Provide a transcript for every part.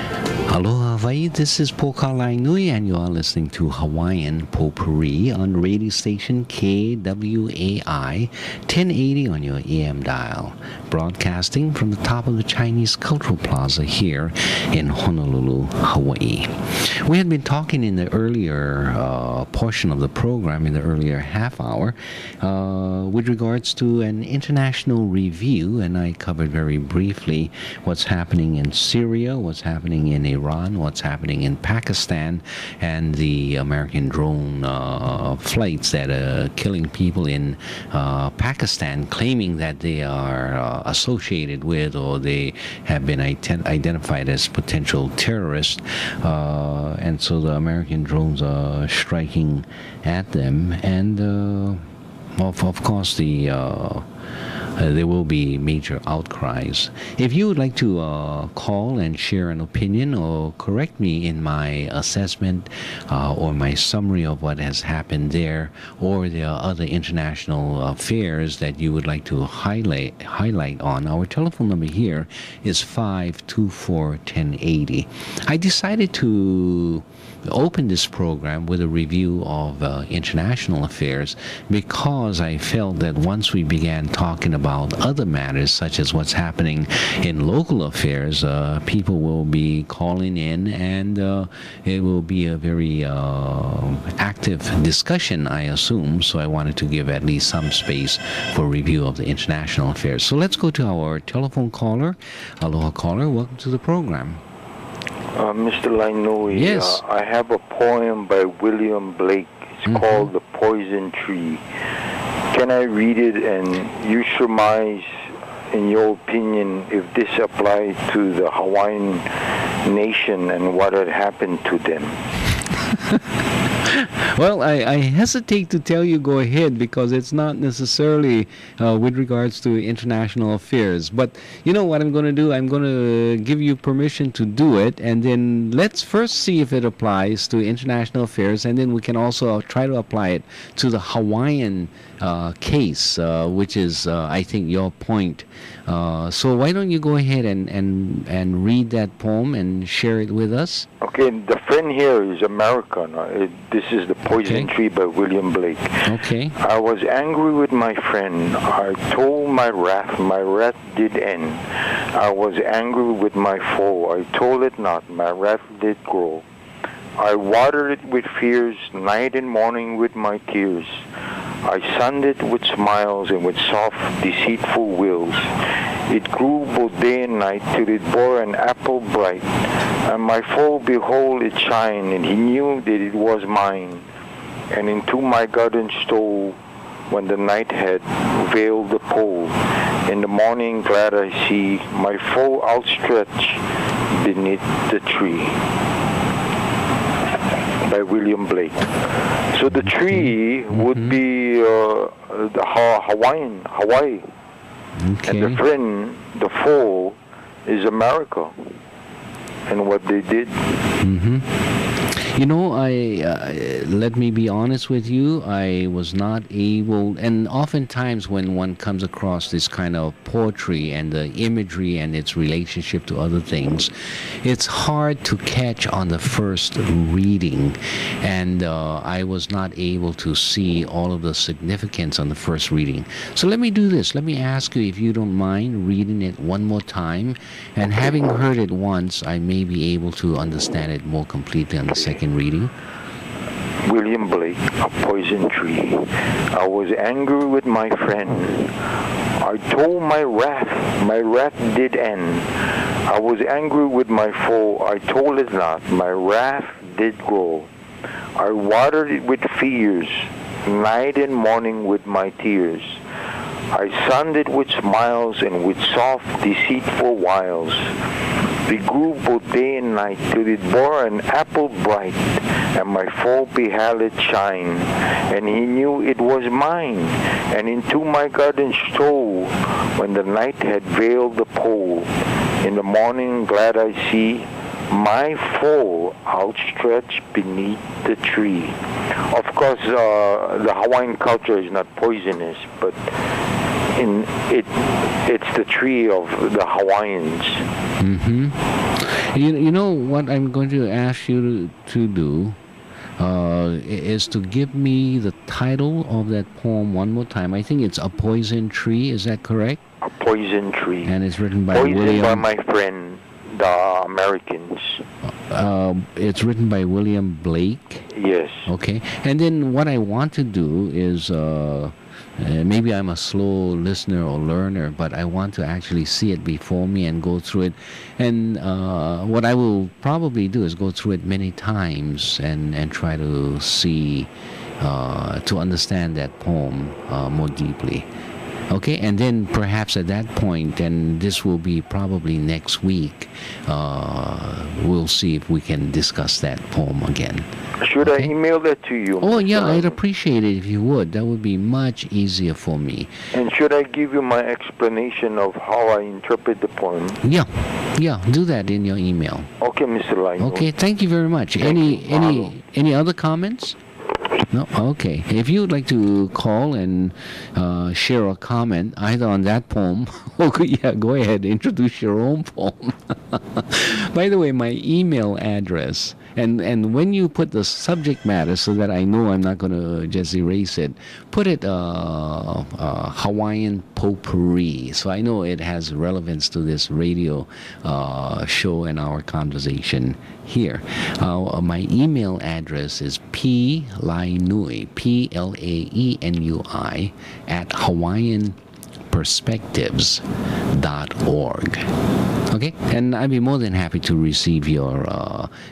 Aloha Hawaii, this is Pokalai Nui and you are listening to Hawaiian Potpourri on radio station KWAI 1080 on your AM dial, broadcasting from the top of the Chinese Cultural Plaza here in Honolulu, Hawaii. We had been talking in the earlier portion of the program, in the earlier half hour, with regards to an international review, and I covered very briefly what's happening in Syria, what's happening in Iran, what's happening in Pakistan, and the American drone flights that are killing people in Pakistan, claiming that they are associated with or they have been identified as potential terrorists. And so the American drones are striking at them. And of course, there will be major outcries. If you would like to call and share an opinion or correct me in my assessment or my summary of what has happened there, or there are other international affairs that you would like to highlight on, our telephone number here is 524-1080. I decided to open this program with a review of international affairs because I felt that once we began talking about other matters, such as what's happening in local affairs, people will be calling in, and it will be a very active discussion, I assume. So I wanted to give at least some space for review of the international affairs. So let's go to our telephone caller. Aloha caller, welcome to the program. Mr. Lainui, yes. I have a poem by William Blake. It's called The Poison Tree. Can I read it and you surmise, in your opinion, if this applied to the Hawaiian nation and what had happened to them? Well, I hesitate to tell you go ahead because it's not necessarily with regards to international affairs. But you know what I'm going to do? I'm going to give you permission to do it, and then let's first see if it applies to international affairs, and then we can also try to apply it to the Hawaiian case, which is, I think, your point. So why don't you go ahead and read that poem and share it with us? Okay, the friend here is American. This is The Poison Tree by William Blake. Okay. I was angry with my friend. I told my wrath did end. I was angry with my foe. I told it not, my wrath did grow. I watered it with fears, night and morning with my tears. I sunned it with smiles and with soft, deceitful wills. It grew both day and night till it bore an apple bright. And my foe, behold, it shine, and he knew that it was mine. And into my garden stole when the night had veiled the pole. In the morning glad I see my foe outstretched beneath the tree. By William Blake. So the tree would be the Hawaii. Okay. And the friend, the foe, is America. And what they did. You know, let me be honest with you, I was not able, and oftentimes when one comes across this kind of poetry and the imagery and its relationship to other things, it's hard to catch on the first reading, and I was not able to see all of the significance on the first reading. So let me do this. Let me ask you if you don't mind reading it one more time, and having heard it once, I may be able to understand it more completely on the second reading. William Blake, A Poison Tree. I was angry with my friend. I told my wrath did end. I was angry with my foe. I told it not, my wrath did grow. I watered it with fears, night and morning with my tears. I sunned it with smiles and with soft, deceitful wiles. We grew both day and night till it bore an apple bright, and my foe beheld it shine, and he knew it was mine, and into my garden stole when the night had veiled the pole. In the morning glad I see my foe outstretched beneath the tree. Of course, the Hawaiian culture is not poisonous, but in it. It's the tree of the Hawaiians. You know what I'm going to ask you to do is to give me the title of that poem one more time. I think it's A Poison Tree. Is that correct? A Poison Tree. And it's written by Poisoned William. by my friend, the Americans. It's written by William Blake. Yes. Okay. And then what I want to do is, maybe I'm a slow listener or learner, but I want to actually see it before me and go through it. And what I will probably do is go through it many times and try to see, to understand that poem more deeply. Okay, and then perhaps at that point, and this will be probably next week, we'll see if we can discuss that poem again. Should I email that to you? Oh, yeah, I'd appreciate it if you would. That would be much easier for me. And should I give you my explanation of how I interpret the poem? Yeah, do that in your email. Okay, Mr. Lino. Okay, thank you very much. Any other comments? No? Okay. If you would like to call and share a comment either on that poem, go ahead, introduce your own poem. By the way, my email address, and when you put the subject matter so that I know I'm not going to just erase it, put it Hawaiian Potpourri, so I know it has relevance to this radio show and our conversation here. My email address is plaenui, PLAENUI, at hawaiianperspectives.org. Okay, and I'd be more than happy to receive your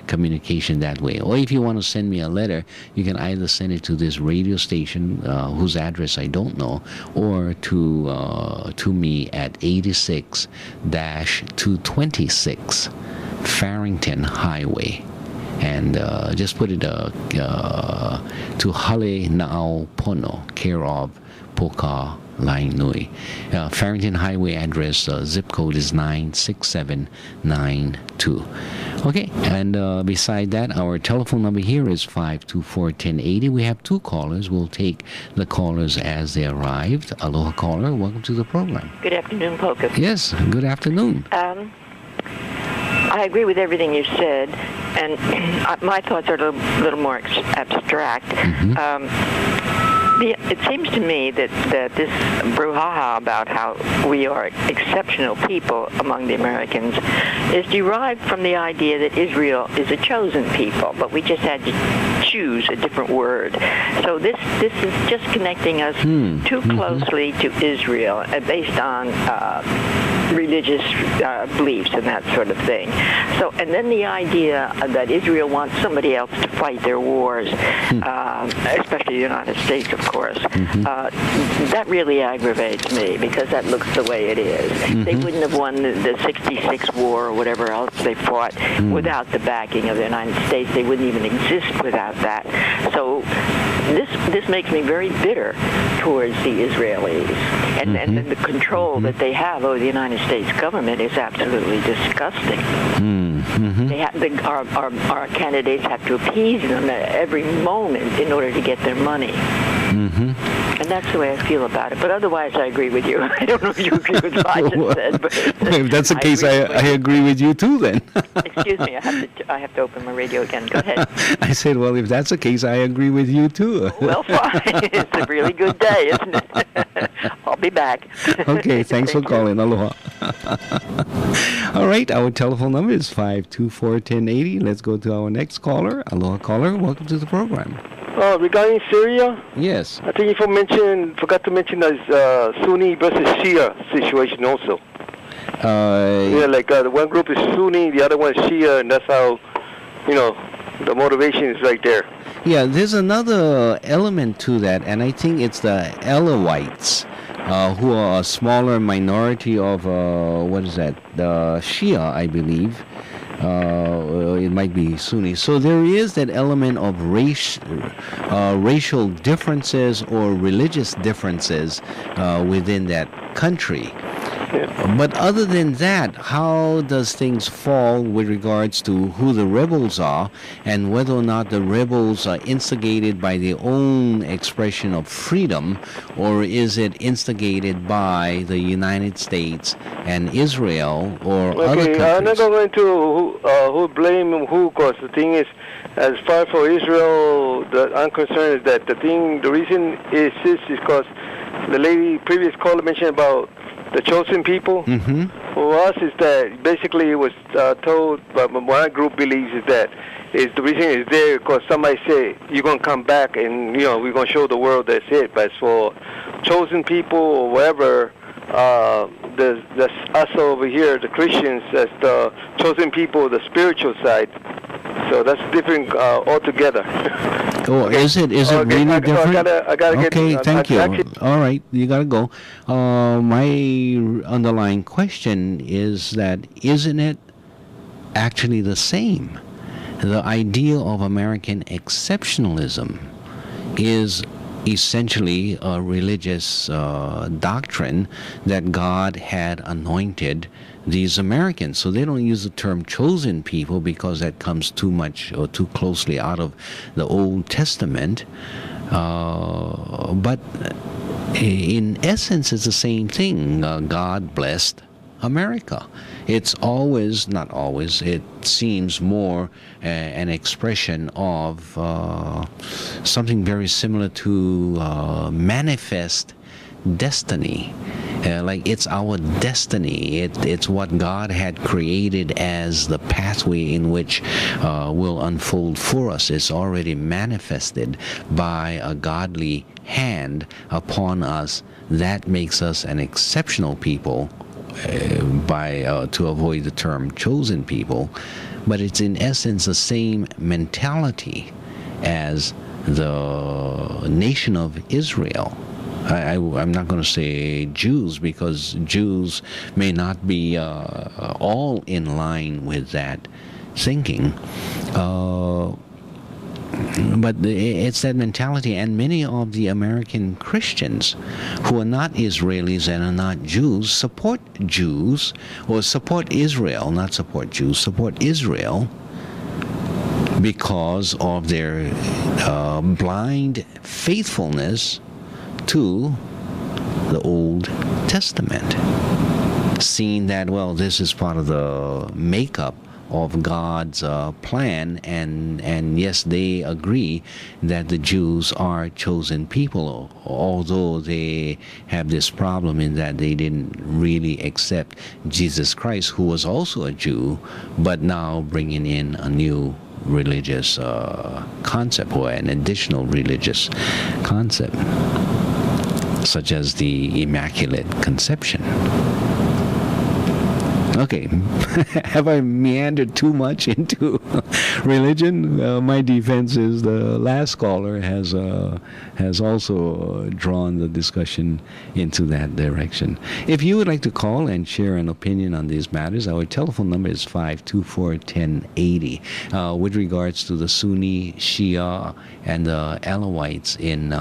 communication that way. Or if you want to send me a letter, you can either send it to this radio station, whose address I don't know, or to me at 86-226 Farrington Highway. And just put it to Hale Na'au Pono, care of Poka Lainui. Farrington Highway address, zip code is 96792. Okay, and beside that, our telephone number here is 524-1080. We have two callers. We'll take the callers as they arrived. Aloha caller, welcome to the program. Good afternoon, Poka. Yes, good afternoon. I agree with everything you said, and my thoughts are a little more abstract. It seems to me that this brouhaha about how we are exceptional people among the Americans is derived from the idea that Israel is a chosen people, but we just had to choose a different word. So this is just connecting us too closely to Israel based on religious beliefs and that sort of thing. So, and then the idea that Israel wants somebody else to fight their wars, especially the United States, of course. That really aggravates me because that looks the way it is. They wouldn't have won the 66 war or whatever else they fought without the backing of the United States. They wouldn't even exist without that. So this makes me very bitter towards the Israelis. And the control that they have over the United States government is absolutely disgusting. They have, our candidates have to appease them at every moment in order to get their money. And that's the way I feel about it. But otherwise, I agree with you. I don't know if you agree with what I just said. But if that's the case, I agree with you too then. Excuse me, I have to open my radio again. Go ahead. I said, well, if that's the case, I agree with you too. Well, fine. It's a really good day, isn't it? I'll be back. Okay, thanks for calling. Aloha. All right, our telephone number is 524-1080. Let's go to our next caller. Aloha caller, welcome to the program. Regarding Syria, yes, I think you forgot to mention the Sunni versus Shia situation also. The one group is Sunni, the other one is Shia, and that's how, the motivation is right there. Yeah, there's another element to that, and I think it's the Alawites, who are a smaller minority of, the Shia, I believe. It might be Sunni. So there is that element of racial differences or religious differences within that country. But other than that, how does things fall with regards to who the rebels are and whether or not the rebels are instigated by their own expression of freedom, or is it instigated by the United States and Israel or other countries? I'm not going to who blame who, because the thing is, as far for Israel, I'm concerned is that the reason is because the previous caller mentioned about the chosen people. Mm-hmm. For us, is that basically it was told, but my group believes is that the reason is there because somebody said you're gonna come back and we're gonna show the world that's it. But for chosen people or whatever, there's us over here, the Christians, as the chosen people, the spiritual side. So that's different altogether. Oh, is it really different? I gotta okay, get, thank you. All right, you gotta go. My underlying question is that isn't it actually the same? The idea of American exceptionalism is essentially a religious doctrine that God had anointed these Americans. So they don't use the term chosen people because that comes too much or too closely out of the Old Testament. But in essence, it's the same thing. God blessed America. It's always, not always, it seems more an expression of something very similar to manifest destiny. Like it's our destiny. It's what God had created as the pathway in which will unfold for us. It's already manifested by a godly hand upon us. That makes us an exceptional people, to avoid the term chosen people. But it's in essence the same mentality as the nation of Israel. I'm not going to say Jews because Jews may not be all in line with that thinking. But it's that mentality, and many of the American Christians who are not Israelis and are not Jews support Jews, or support Israel, not support Jews, support Israel because of their blind faithfulness to the Old Testament, seeing that, well, this is part of the makeup of God's plan, and yes, they agree that the Jews are chosen people, although they have this problem in that they didn't really accept Jesus Christ, who was also a Jew, but now bringing in a new religious concept, or an additional religious concept, such as the Immaculate Conception. Okay, have I meandered too much into religion? My defense is the last caller has also drawn the discussion into that direction. If you would like to call and share an opinion on these matters, our telephone number is 524-1080. With regards to the Sunni, Shia, and the Alawites in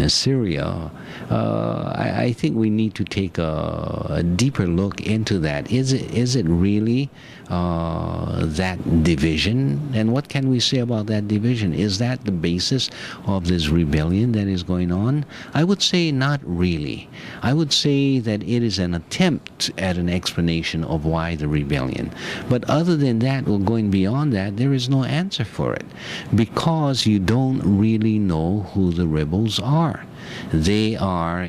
Syria, I think we need to take a deeper look into that. Is it really that division? And what can we say about that division? Is that the basis of this rebellion that is going on? I would say not really. I would say that it is an attempt at an explanation of why the rebellion. But other than that, or going beyond that, there is no answer for it, because you don't really know who the rebels are. They are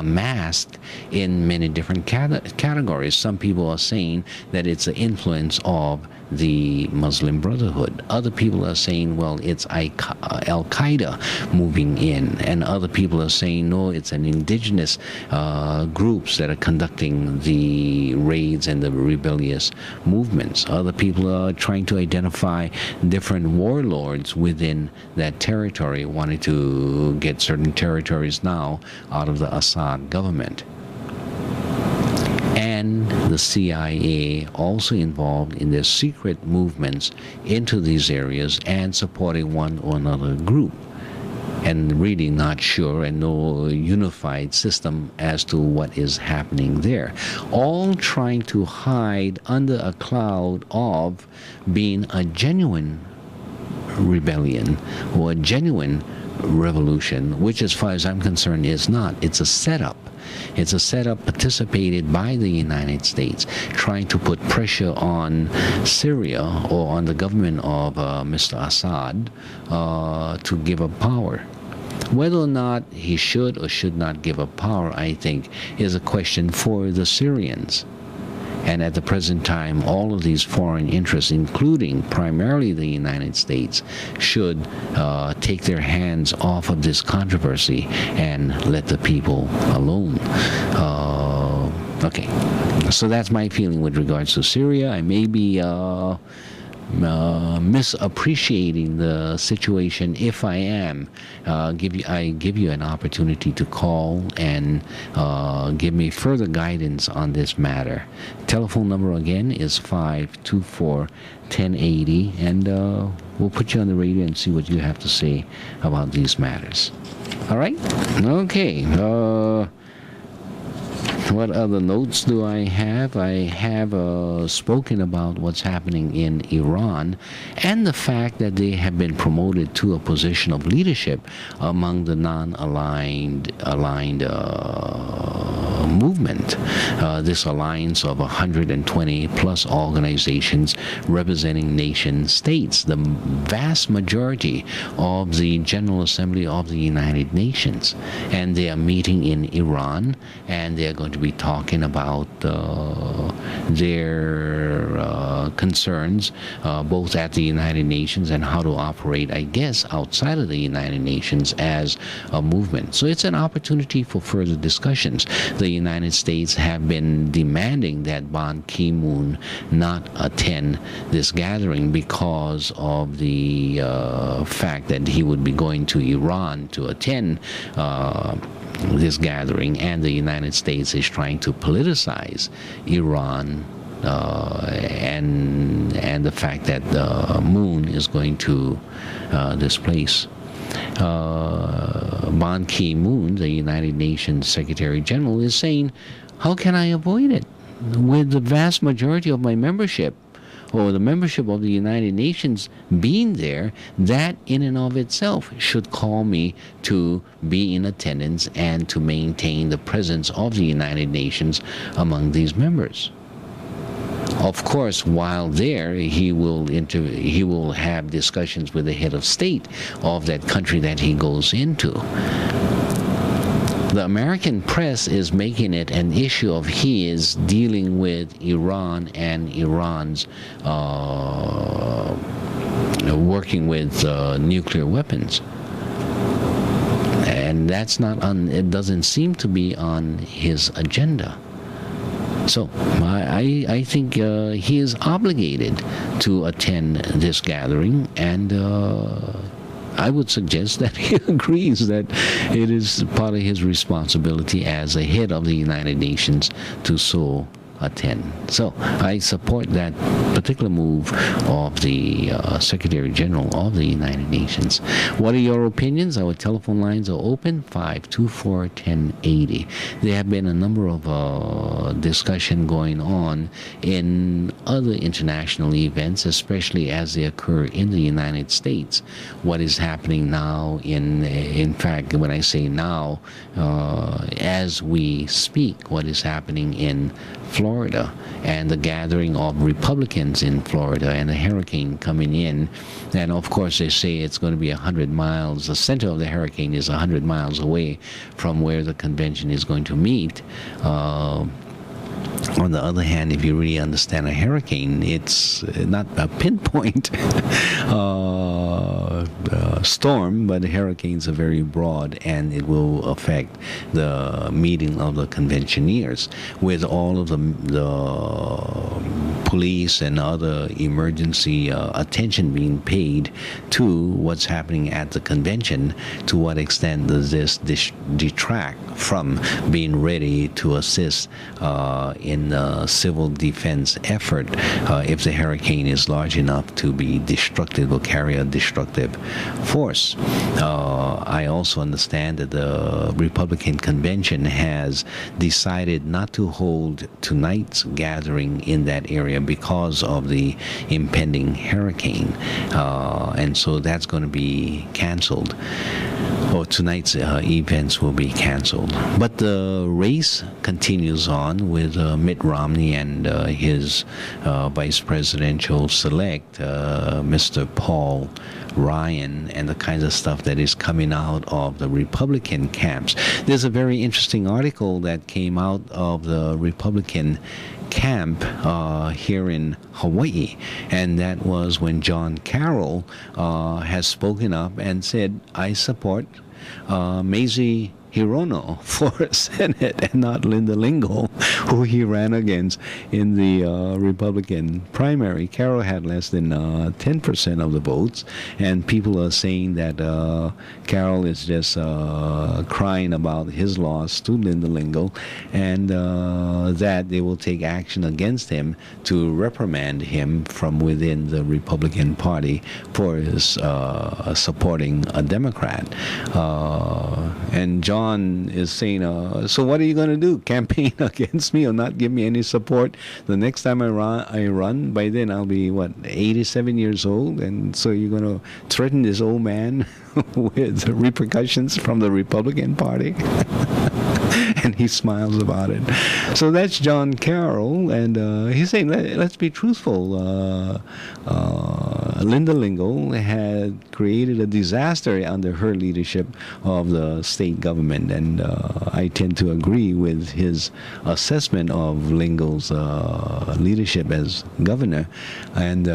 masked in many different categories. Some people are saying that it's an influence of the Muslim Brotherhood. Other people are saying, well, it's Al-Qaeda moving in. And other people are saying, no, it's an indigenous groups that are conducting the raids and the rebellious movements. Other people are trying to identify different warlords within that territory, wanting to get certain territories now out of the Assad government. And the CIA also involved in their secret movements into these areas and supporting one or another group. and really not sure, and no unified system as to what is happening there. All trying to hide under a cloud of being a genuine rebellion or a genuine revolution, which as far as I'm concerned is not. It's a setup. It's a setup participated by the United States, trying to put pressure on Syria or on the government of Mr. Assad to give up power. Whether or not he should or should not give up power, I think, is a question for the Syrians. And at the present time, all of these foreign interests, including primarily the United States, should take their hands off of this controversy and let the people alone. Okay, so that's my feeling with regards to Syria. I may be misappreciating the situation. If I am, I give you an opportunity to call and give me further guidance on this matter. Telephone number again is 524-1080, and we'll put you on the radio and see what you have to say about these matters. All right? Okay. What other notes do I have? I have spoken about what's happening in Iran and the fact that they have been promoted to a position of leadership among the non-aligned movement. This alliance of 120 plus organizations representing nation states, the vast majority of the General Assembly of the United Nations. And they are meeting in Iran, and they are going to be talking about their concerns both at the United Nations and how to operate, I guess, outside of the United Nations as a movement. So it's an opportunity for further discussions. The United States have been demanding that Ban Ki-moon not attend this gathering because of the fact that he would be going to Iran to attend this gathering, and the United States is trying to politicize Iran and the fact that the moon is going to this place. Ban Ki-moon, the United Nations Secretary General, is saying, how can I avoid it? With the vast majority of my membership, or the membership of the United Nations being there, that in and of itself should call me to be in attendance and to maintain the presence of the United Nations among these members. Of course, while there, he will have discussions with the head of state of that country that he goes into. The American press is making it an issue of his dealing with Iran and Iran's working with nuclear weapons. And that's not it doesn't seem to be on his agenda. So I think he is obligated to attend this gathering, and I would suggest that he agrees that it is part of his responsibility as a head of the United Nations to so attend. So I support that particular move of the Secretary General of the United Nations. What are your opinions? Our telephone lines are open, 524-1080. There have been a number of discussion going on in other international events, especially as they occur in the United States. What is happening now in fact, when I say now, as we speak, what is happening in Florida and the gathering of Republicans in Florida and the hurricane coming in. And of course they say it's going to be 100 miles. The center of the hurricane is 100 miles away from where the convention is going to meet. On the other hand, if you really understand a hurricane, it's not a pinpoint storm, but hurricanes are very broad, and it will affect the meeting of the conventioneers with all of the police and other emergency attention being paid to what's happening at the convention, to what extent does this detract from being ready to assist in the civil defense effort if the hurricane is large enough to be destructive or carry a destructive force. I also understand that the Republican convention has decided not to hold tonight's gathering in that area because of the impending hurricane, and so that's going to be canceled, or tonight's events will be canceled. But the race continues on with Mitt Romney and his vice presidential select, Mr. Paul Ryan, and the kinds of stuff that is coming out of the Republican camps. There's a very interesting article that came out of the Republican camp here in Hawaii, and that was when John Carroll has spoken up and said, I support Mazie Hirono for Senate and not Linda Lingle, who he ran against in the Republican primary. Carroll had less than 10% of the votes, and people are saying that Carroll is just crying about his loss to Linda Lingle, and that they will take action against him to reprimand him from within the Republican Party for his supporting a Democrat. And John is saying, so what are you going to do? Campaign against me or not give me any support? The next time I run, by then I'll be, 87 years old? And so you're going to threaten this old man with repercussions from the Republican Party? And he smiles about it. So that's John Carroll, and he's saying, let's be truthful. Linda Lingle had created a disaster under her leadership of the state government, and I tend to agree with his assessment of Lingle's leadership as governor. And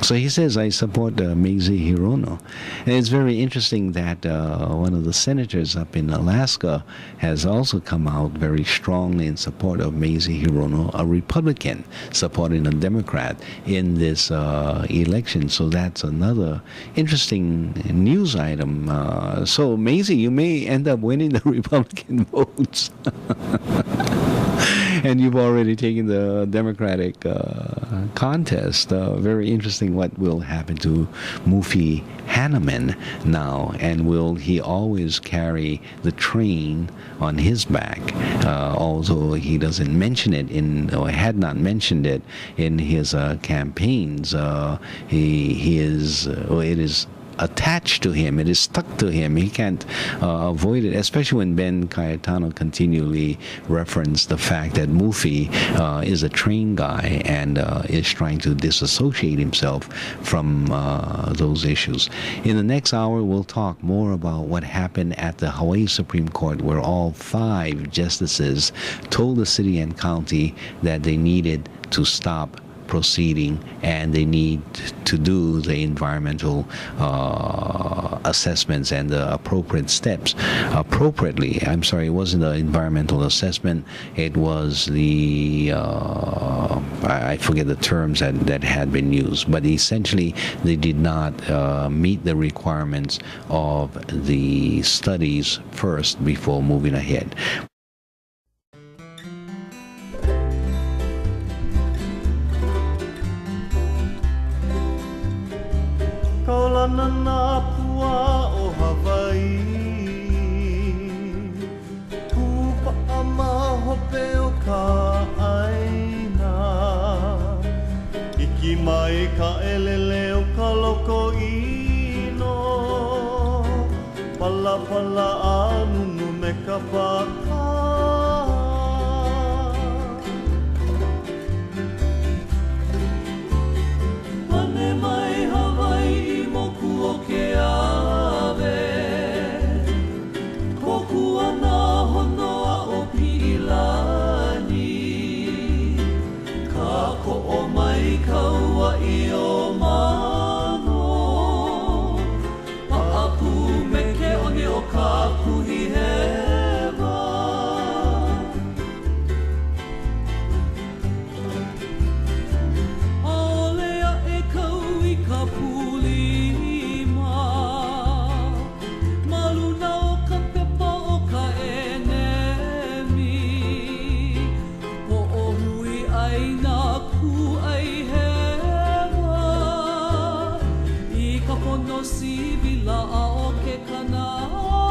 so he says, I support Mazie Hirono. And it's very interesting that one of the senators up in Alaska has also come out very strongly in support of Mazie Hirono, a Republican supporting a Democrat in this election. So that's another interesting news item. So Mazie, you may end up winning the Republican votes. And you've already taken the Democratic contest. Very interesting what will happen to Mufi Hanneman now, and will he always carry the train on his back? Although he doesn't mention it or had not mentioned it in his campaigns, he is, it is attached to him. It is stuck to him. He can't avoid it, especially when Ben Cayetano continually referenced the fact that Mufi is a train guy and is trying to disassociate himself from those issues. In the next hour, we'll talk more about what happened at the Hawaii Supreme Court, where all 5 justices told the city and county that they needed to stop proceeding and they need to do the environmental assessments and the appropriate steps appropriately. I'm sorry, it wasn't the environmental assessment, it was the I forget the terms that had been used, but essentially they did not meet the requirements of the studies first before moving ahead. Kaulana na pua o Hawaii, Kupa ama hope o ka aina, Iki mai ka elele o ka loko ino, Pala pala anunu me ka paka. Pane mai Hawaii moku o ke ave, Koku ana honoa o Pilani, Ka ko'o mai kaua I o mano, Pa'apu me ke oni o ka puhi hewa. no sivila a o ke kanā